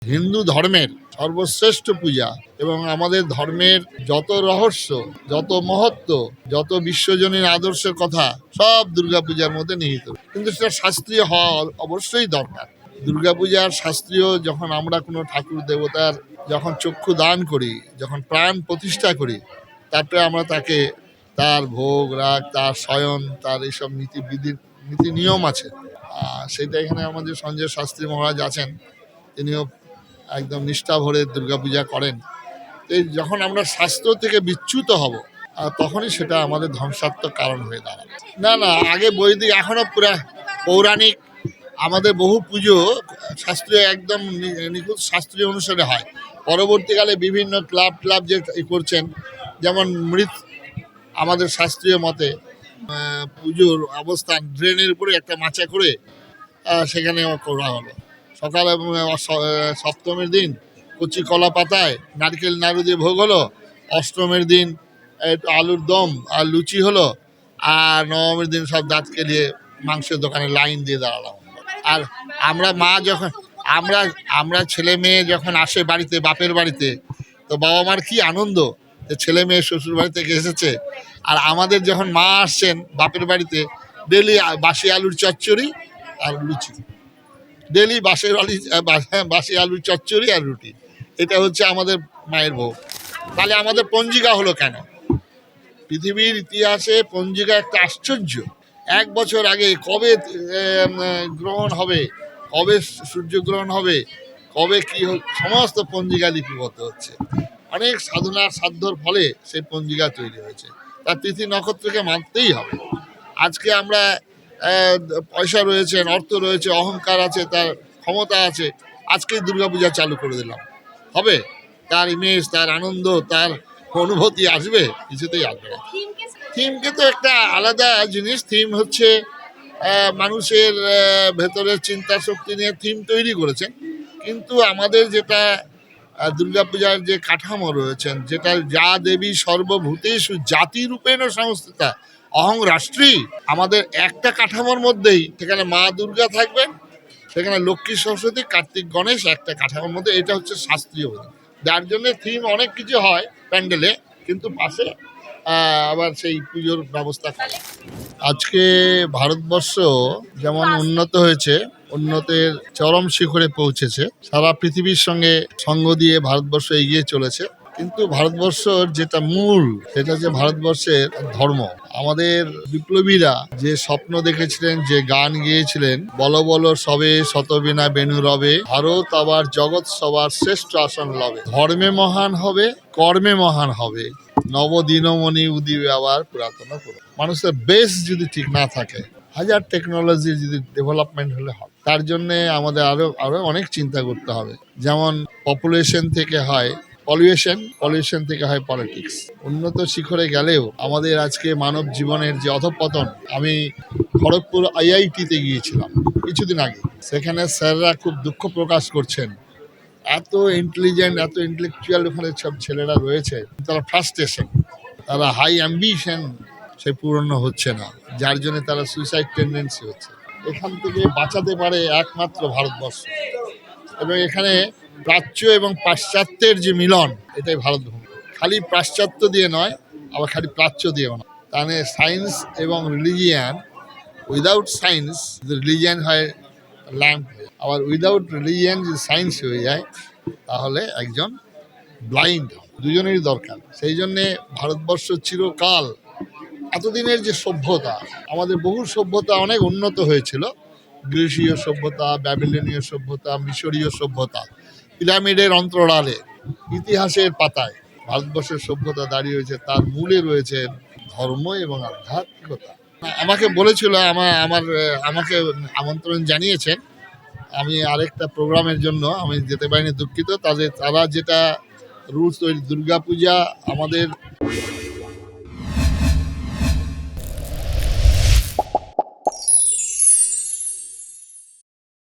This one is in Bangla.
হিন্দু ধর্মের সর্বশ্রেষ্ঠ পূজা এবং আমাদের ধর্মের যত রহস্য, যত মহত্ব, যত বিশ্বজনীন আদর্শের কথা সব দুর্গাপূজার মধ্যে নিহিত। কিন্তু সেটা শাস্ত্রীয় হওয়া অবশ্যই দরকার। দুর্গাপূজার শাস্ত্রীয় যখন আমরা কোনো ঠাকুর দেবতার যখন চক্ষু দান করি, যখন প্রাণ প্রতিষ্ঠা করি, তারপরে আমরা তাকে তার ভোগ রাগ, তার শয়ন, তার এইসব নীতি নিয়ম আছে। সেটা এখানে আমাদের সঞ্জয় শাস্ত্রী মহারাজ আছেন, তিনিও একদম নিষ্ঠা ভরে দুর্গাপূজা করেন। এই যখন আমরা শাস্ত্র থেকে বিচ্যুত হব, তখনই সেটা আমাদের ধ্বংসাত্মক কারণ হয়ে দাঁড়াবে। না, আগে বৈদিক, এখনো পুরা পৌরাণিক। আমাদের বহু পুজো শাস্ত্রীয়, একদম নিখুঁত শাস্ত্রীয় অনুসারে হয়। পরবর্তীকালে বিভিন্ন ক্লাব যে করছেন, যেমন আমাদের শাস্ত্রীয় মতে পুজোর অবস্থান ড্রেনের উপরে একটা মাচা করে সেখানে করা হলো। সকালে সপ্তমীর দিন কচি কলা পাতায় নারকেল নাড়ু দিয়ে ভোগ হলো, অষ্টমীর দিন একটু আলুর দম আর লুচি হলো, আর নবমীর দিন সব দাঁত কেলিয়ে মাংসের দোকানে লাইন দিয়ে দাঁড়ালাম। আর আমরা ছেলে মেয়ে যখন আসে বাড়িতে, বাপের বাড়িতে, তো বাবা মার কি আনন্দ যে ছেলে মেয়ে শ্বশুর বাড়ি থেকে এসেছে। আর আমাদের যখন মা আসছেন বাপের বাড়িতে, ডেলি বাসি আলুর চচ্চড়ি আর লুচি, ডেলি বাসি আলুর চচ্চড়ি আর রুটি, এটা হচ্ছে আমাদের মায়ের ভোগ। তাহলে আমাদের পঞ্জিকা হলো কেন? পৃথিবীর ইতিহাসে পঞ্জিকা একটা আশ্চর্য। 1 বছর আগে কবে গ্রহণ হবে, কবে সূর্যগ্রহণ হবে, কবে কি সমস্ত পঞ্জিকা লিপিবদ্ধ হচ্ছে। অনেক সাধনার সাধ্যর ফলে সেই পঞ্জিকা তৈরি হয়েছে। তার তিথি নক্ষত্রকে মানতেই হবে। আজকে আমরা পয়সা রয়েছেন, অর্থ রয়েছে, অহংকার আছে, তার ক্ষমতা আছে, আজকেই দুর্গাপূজা চালু করে দিলাম, হবে? তার ইমেজ, তার আনন্দ, তার অনুভূতি আসবে? কিছুতেই আসবে না। থিমকে তো একটা আলাদা জিনিস। থিম হচ্ছে মানুষের ভেতরের চিন্তা শক্তি নিয়ে থিম তৈরি করেছেন। কিন্তু আমাদের যেটা দুর্গাপূজার যে কাঠামো রয়েছেন, যেটা যা দেবী সর্বভূতেষু জাতিরূপেণ সংস্থিতা অহং রাষ্ট্রী, আমাদের একটা কাঠামোর মধ্যেই সেখানে মা দুর্গা থাকবেন, সেখানে লক্ষ্মী সরস্বতী, কার্তিক গণেশ একটা কাঠামোর মধ্যে। এটা হচ্ছে শাস্ত্রীয়, যার জন্য থিম অনেক কিছু হয় প্যান্ডেলে, কিন্তু পাশে আবার সেই পুজোর ব্যবস্থা করে। আজকে ভারতবর্ষ যেমন উন্নত হয়েছে, উন্নতের চরম শিখরে পৌঁছেছে, সারা পৃথিবীর সঙ্গে সঙ্গ দিয়ে ভারতবর্ষ এগিয়ে চলেছে। কিন্তু ভারতবর্ষের যেটা মূল, সেটা যে ভারতবর্ষের ধর্ম। আমাদের বিপ্লবীরা যে স্বপ্ন দেখেছিলেন, যে গান গেয়েছিলেন, বলো বলো সবে শতবিনা বেনু রবে, ভারত আবার জগৎ সবার শ্রেষ্ঠ আসন লবে, ধর্মে মহান হবে, কর্মে মহান হবে, নবদিনমণি উদিবে আবার পুরাতন। মানুষের বেস যদি ঠিক না থাকে, হাজার টেকনোলজি যদি ডেভেলপমেন্ট হলে হবে, তার জন্যে আমাদের আরো অনেক চিন্তা করতে হবে। যেমন পপুলেশন থেকে হয় পলিউশন থেকে হয় পলিটিক্স। উন্নত শিখরে গেলেও আমাদের আজকে মানব জীবনের যে অধঃপতন। আমি খড়গপুর IIT-তে গিয়েছিলাম কিছুদিন আগে, সেখানে স্যাররা খুব দুঃখ প্রকাশ করছেন। এত ইন্টেলিজেন্ট, এত ইন্টেলেকচুয়াল ওখানে সব ছেলেরা রয়েছে, তারা ফ্রাস্ট্রেশন, তারা হাই অ্যাম্বিশন সে পূরণ হচ্ছে না, যার জন্য তারা সুইসাইড টেন্ডেন্সি হচ্ছে। এখান থেকে বাঁচাতে পারে একমাত্র ভারতবর্ষ। এবং এখানে প্রাচ্য এবং পাশ্চাত্যের যে মিলন, এটাই ভারতভূমি। খালি পাশ্চাত্য দিয়ে নয়, আবার খালি প্রাচ্য দিয়েও নয়। তাহলে সায়েন্স এবং রিলিজিয়ান, উইদাউট সায়েন্স রিলিজিয়ান হয় ল্যাম্প, আবার উইদাউট রিলিজিয়ান যদি সায়েন্স হয়ে যায় তাহলে একজন ব্লাইন্ড। দুজনেরই দরকার। সেই জন্যে ভারতবর্ষ চিরকাল, এতদিনের যে সভ্যতা, আমাদের বহু সভ্যতা অনেক উন্নত হয়েছিল। গ্রীসীয় সভ্যতা, ব্যাবিলনীয় সভ্যতা, মিশরীয় সভ্যতা, পিরামিডের অন্তরালে, ইতিহাসের পাতায় ভারতবর্ষের সভ্যতা দাঁড়িয়ে রয়েছে। তার মূলে রয়েছে ধর্ম এবং আধ্যাত্মিকতা। আমাকে বলেছিল, আমাকে আমন্ত্রণ জানিয়েছেন, আমি আরেকটা প্রোগ্রামের জন্য আমি যেতে পারিনি, দুঃখিত। তারা যেটা রুলস তৈরি, দুর্গাপূজা আমাদের